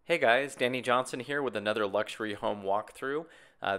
Hey guys, Danny Johnson here with another luxury home walkthrough.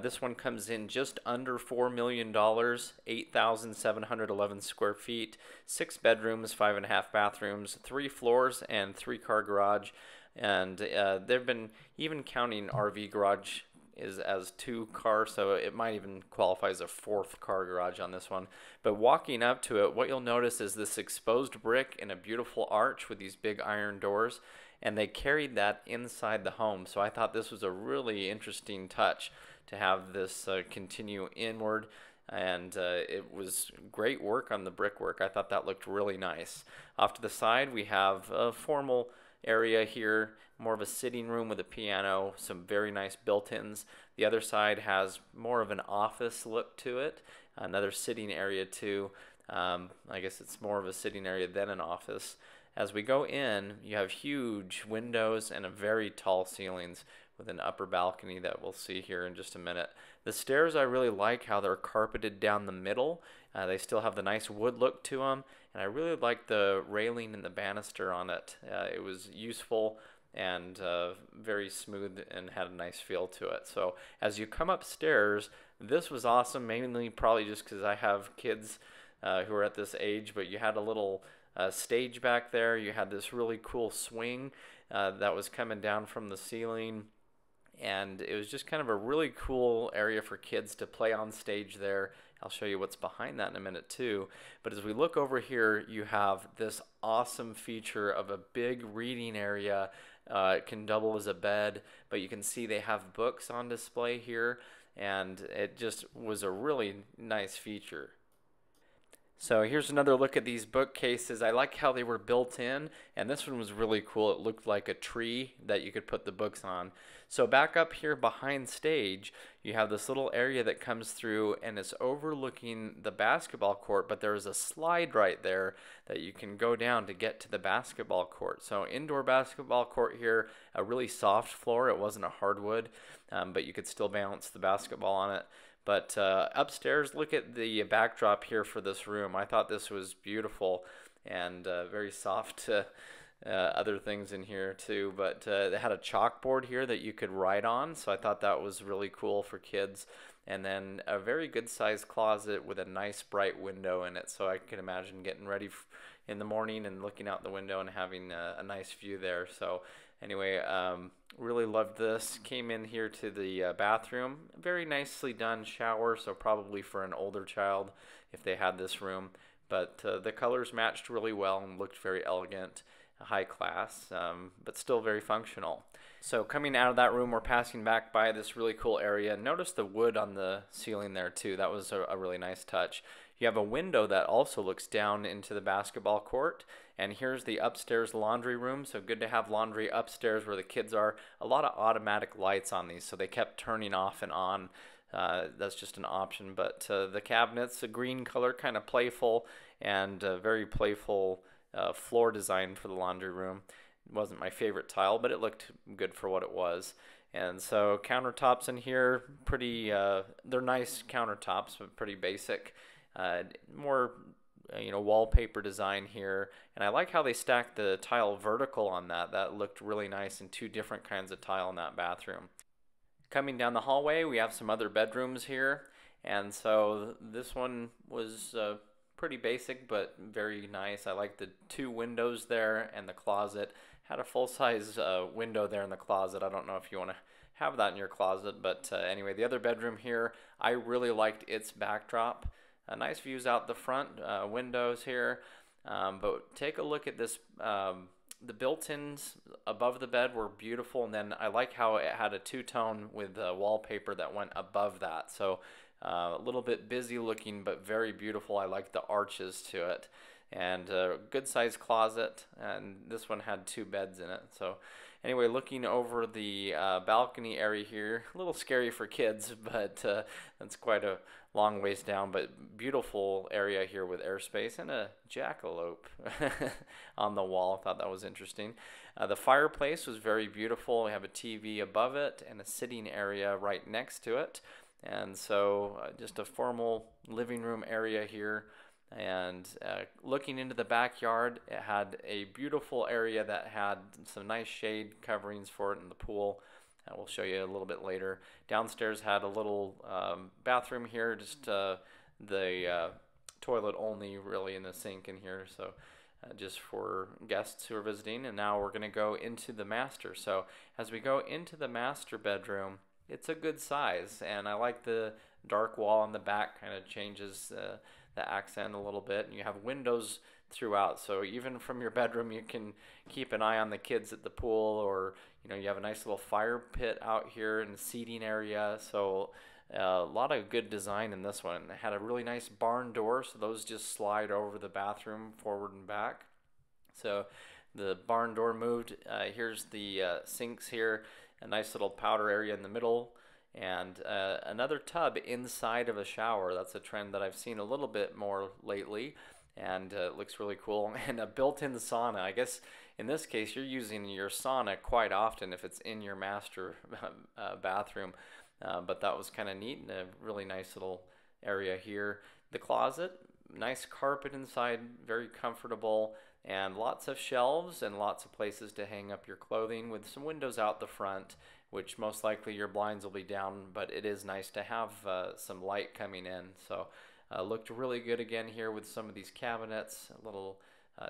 This one comes in just under $4 million, 8,711 square feet, 6 bedrooms, 5.5 bathrooms, 3 floors, and 3 car garage. And they've been even counting RV garage is as 2 cars, so it might even qualify as a 4th car garage on this one. But walking up to it, what you'll notice is this exposed brick and a beautiful arch with these big iron doors, and they carried that inside the home. So I thought this was a really interesting touch to have this continue inward, and it was great work on the brickwork. I thought that looked really nice. Off to the side, we have a formal area here, more of a sitting room with a piano, some very nice built-ins. The other side has more of an office look to it, another sitting area too. I guess it's more of a sitting area than an office. As we go in, you have huge windows and a very tall ceilings with an upper balcony that we'll see here in just a minute. The stairs, I really like how they're carpeted down the middle. They still have the nice wood look to them, and I really like the railing and the banister on it. It was useful and very smooth and had a nice feel to it. So as you come upstairs, this was awesome, mainly probably just because I have kids who are at this age, but you had a little stage back there. You had this really cool swing that was coming down from the ceiling, and it was just kind of a really cool area for kids to play on stage there. I'll show you what's behind that in a minute too. But as we look over here, you have this awesome feature of a big reading area. It can double as a bed, but you can see they have books on display here, and it just was a really nice feature. So here's another look at these bookcases. I like how they were built in, and this one was really cool. It looked like a tree that you could put the books on. So back up here behind stage, you have this little area that comes through, and it's overlooking the basketball court, but there's a slide right there that you can go down to get to the basketball court. So indoor basketball court here, a really soft floor. It wasn't a hardwood, but you could still bounce the basketball on it. But upstairs, look at the backdrop here for this room. I thought this was beautiful and very soft other things in here too. But they had a chalkboard here that you could write on, so I thought that was really cool for kids. And then a very good sized closet with a nice bright window in it, so I can imagine getting ready in the morning and looking out the window and having a nice view there. So anyway, really loved this. Came in here to the bathroom. Very nicely done shower, so probably for an older child if they had this room. But the colors matched really well and looked very elegant, high class, but still very functional. So coming out of that room, we're passing back by this really cool area. Notice the wood on the ceiling there too. That was a really nice touch. You have a window that also looks down into the basketball court. And here's the upstairs laundry room. So good to have laundry upstairs where the kids are. A lot of automatic lights on these, so they kept turning off and on. That's just an option. But the cabinets, a green color, kind of playful, and very playful floor design for the laundry room. It wasn't my favorite tile, but it looked good for what it was. And so countertops in here, pretty, they're nice countertops, but pretty basic. More wallpaper design here, and I like how they stacked the tile vertical on that. That looked really nice, and 2 different kinds of tile in that bathroom. Coming down the hallway, we have some other bedrooms here, and so this one was pretty basic but very nice. I like the 2 windows there, and the closet had a full-size window there in the closet. I don't know if you want to have that in your closet, but anyway, the other bedroom here, I really liked its backdrop. Nice views out the front windows here, but take a look at this. The built-ins above the bed were beautiful, and then I like how it had a 2-tone with wallpaper that went above that. So a little bit busy looking, but very beautiful. I like the arches to it, and a good sized closet, and this one had 2 beds in it. So anyway, looking over the balcony area here, a little scary for kids, but that's quite a long ways down, but beautiful area here with airspace and a jackalope on the wall. I thought that was interesting. The fireplace was very beautiful. We have a TV above it and a sitting area right next to it. And so just a formal living room area here. And looking into the backyard, it had a beautiful area that had some nice shade coverings for it in the pool. We'll show you a little bit later. Downstairs had a little bathroom here, just the toilet only really in the sink in here. So just for guests who are visiting. And now we're going to go into the master. So as we go into the master bedroom, it's a good size, and I like the dark wall on the back, kind of changes the accent a little bit. And you have windows throughout, so even from your bedroom you can keep an eye on the kids at the pool, or you have a nice little fire pit out here and seating area. So a lot of good design in this one. It had a really nice barn door, so those just slide over the bathroom forward and back. So the barn door moved. Here's the sinks here, a nice little powder area in the middle, and another tub inside of a shower. That's a trend that I've seen a little bit more lately, and it looks really cool. And a built-in sauna. I guess in this case you're using your sauna quite often if it's in your master bathroom, but that was kind of neat, and a really nice little area here. The closet, nice carpet inside, very comfortable, and lots of shelves and lots of places to hang up your clothing, with some windows out the front, which most likely your blinds will be down, but it is nice to have some light coming in. So looked really good again here with some of these cabinets, a little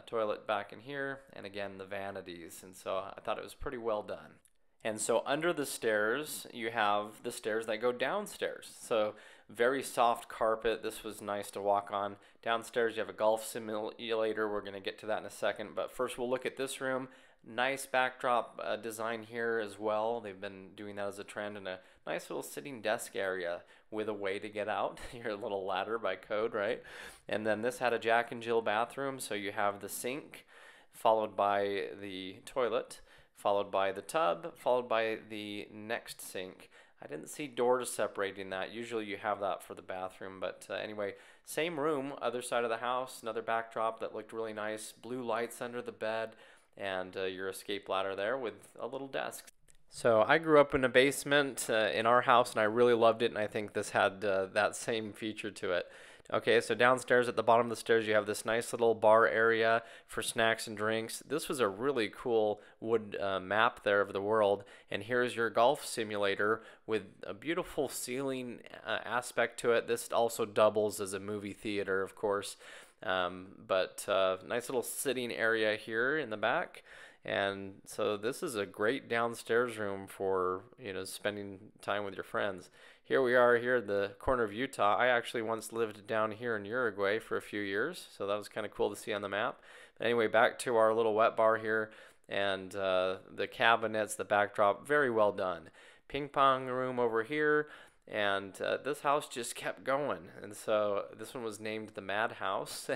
toilet back in here, and again the vanities. And so I thought it was pretty well done. And so under the stairs, you have the stairs that go downstairs. So very soft carpet. This was nice to walk on. Downstairs, you have a golf simulator. We're going to get to that in a second. But first, we'll look at this room. Nice backdrop design here as well. They've been doing that as a trend, and a nice little sitting desk area with a way to get out. Your little ladder by code, right? And then this had a Jack and Jill bathroom. So you have the sink, followed by the toilet, followed by the tub, followed by the next sink. I didn't see doors separating that. Usually you have that for the bathroom, but anyway, same room, other side of the house, another backdrop that looked really nice, blue lights under the bed, and your escape ladder there with a little desk. So I grew up in a basement in our house, and I really loved it, and I think this had that same feature to it. Okay, so downstairs at the bottom of the stairs, you have this nice little bar area for snacks and drinks. This was a really cool wood map there of the world. And here's your golf simulator with a beautiful ceiling aspect to it. This also doubles as a movie theater, of course. But nice little sitting area here in the back. And so this is a great downstairs room for, spending time with your friends. Here we are here in the corner of Utah. I actually once lived down here in Uruguay for a few years, so that was kind of cool to see on the map. But anyway, back to our little wet bar here, and the cabinets, the backdrop, very well done. Ping pong room over here, and this house just kept going. And so this one was named the Madhouse.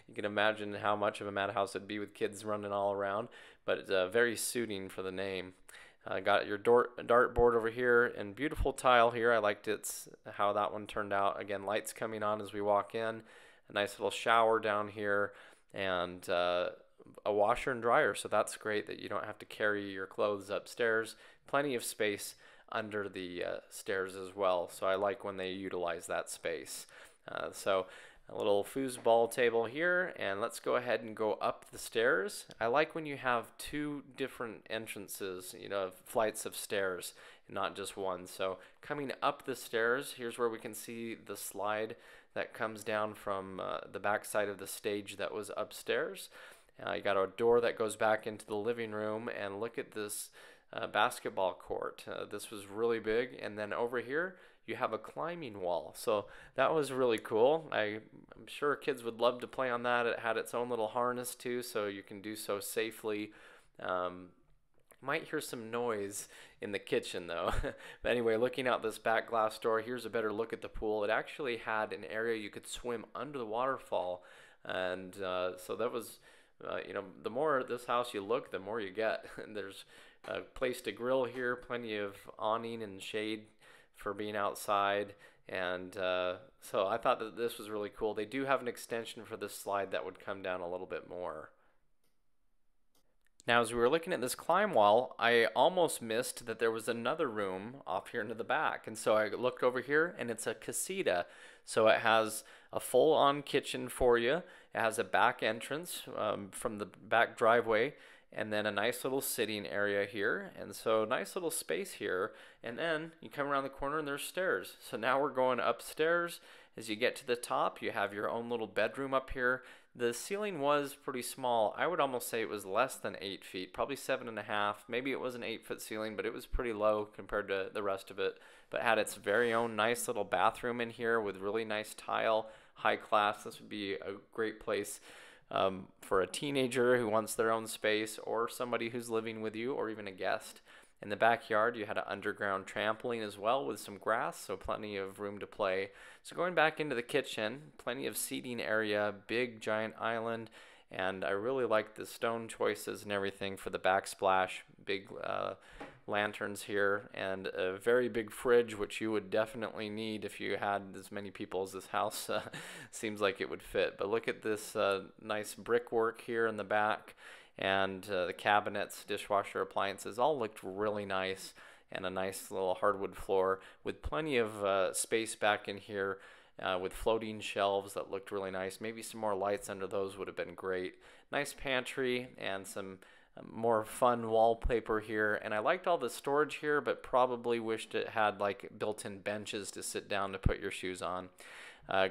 You can imagine how much of a madhouse it'd be with kids running all around, but it's very suiting for the name. Got your dart board over here, and beautiful tile here. I liked how that one turned out. Again, lights coming on as we walk in. A nice little shower down here, and a washer and dryer. So that's great that you don't have to carry your clothes upstairs. Plenty of space under the stairs as well. So I like when they utilize that space. So a little foosball table here, and let's go ahead and go up the stairs. I like when you have two different entrances, flights of stairs, not just one. So coming up the stairs, here's where we can see the slide that comes down from the back side of the stage that was upstairs. You got a door that goes back into the living room, and look at this basketball court. This was really big, and then over here you have a climbing wall. So that was really cool. I'm sure kids would love to play on that. It had its own little harness too, so you can do so safely. Might hear some noise in the kitchen though. But anyway, looking out this back glass door, here's a better look at the pool. It actually had an area you could swim under the waterfall, and so that was, the more this house you look, the more you get. And there's a place to grill here, plenty of awning and shade for being outside, and so I thought that this was really cool. They do have an extension for this slide that would come down a little bit more. Now, as we were looking at this climb wall, I almost missed that there was another room off here into the back. And so I looked over here, and it's a casita. So it has a full-on kitchen for you. It has a back entrance from the back driveway, and then a nice little sitting area here. And so nice little space here. And then you come around the corner, and there's stairs. So now we're going upstairs. As you get to the top, you have your own little bedroom up here. The ceiling was pretty small. I would almost say it was less than 8 feet, probably 7.5. Maybe it was an 8-foot ceiling, but it was pretty low compared to the rest of it. But had its very own nice little bathroom in here with really nice tile, high class. This would be a great place for a teenager who wants their own space, or somebody who's living with you, or even a guest. In the backyard, you had an underground trampoline as well with some grass, so plenty of room to play. So going back into the kitchen, plenty of seating area, big giant island, and I really like the stone choices and everything for the backsplash. Big lanterns here, and a very big fridge, which you would definitely need if you had as many people as this house seems like it would fit. But look at this nice brickwork here in the back. And the cabinets, dishwasher, appliances all looked really nice, and a nice little hardwood floor with plenty of space back in here with floating shelves that looked really nice. Maybe some more lights under those would have been great. Nice pantry and some more fun wallpaper here, and I liked all the storage here, but probably wished it had like built-in benches to sit down to put your shoes on.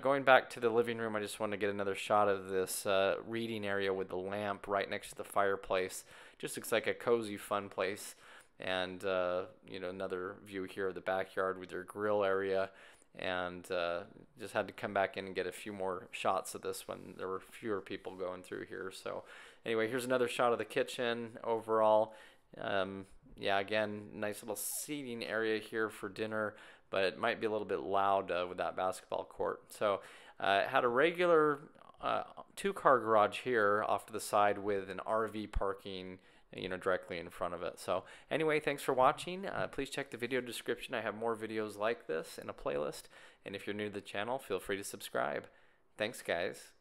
Going back to the living room, I just want to get another shot of this reading area with the lamp right next to the fireplace. Just looks like a cozy, fun place. And you know, another view here of the backyard with your grill area. And just had to come back in and get a few more shots of this when there were fewer people going through here. So anyway, here's another shot of the kitchen overall. Yeah, again, nice little seating area here for dinner, but it might be a little bit loud with that basketball court. So it had a regular 2-car garage here off to the side with an RV parking, you know, directly in front of it. So anyway, thanks for watching. Please check the video description. I have more videos like this in a playlist. And if you're new to the channel, feel free to subscribe. Thanks, guys.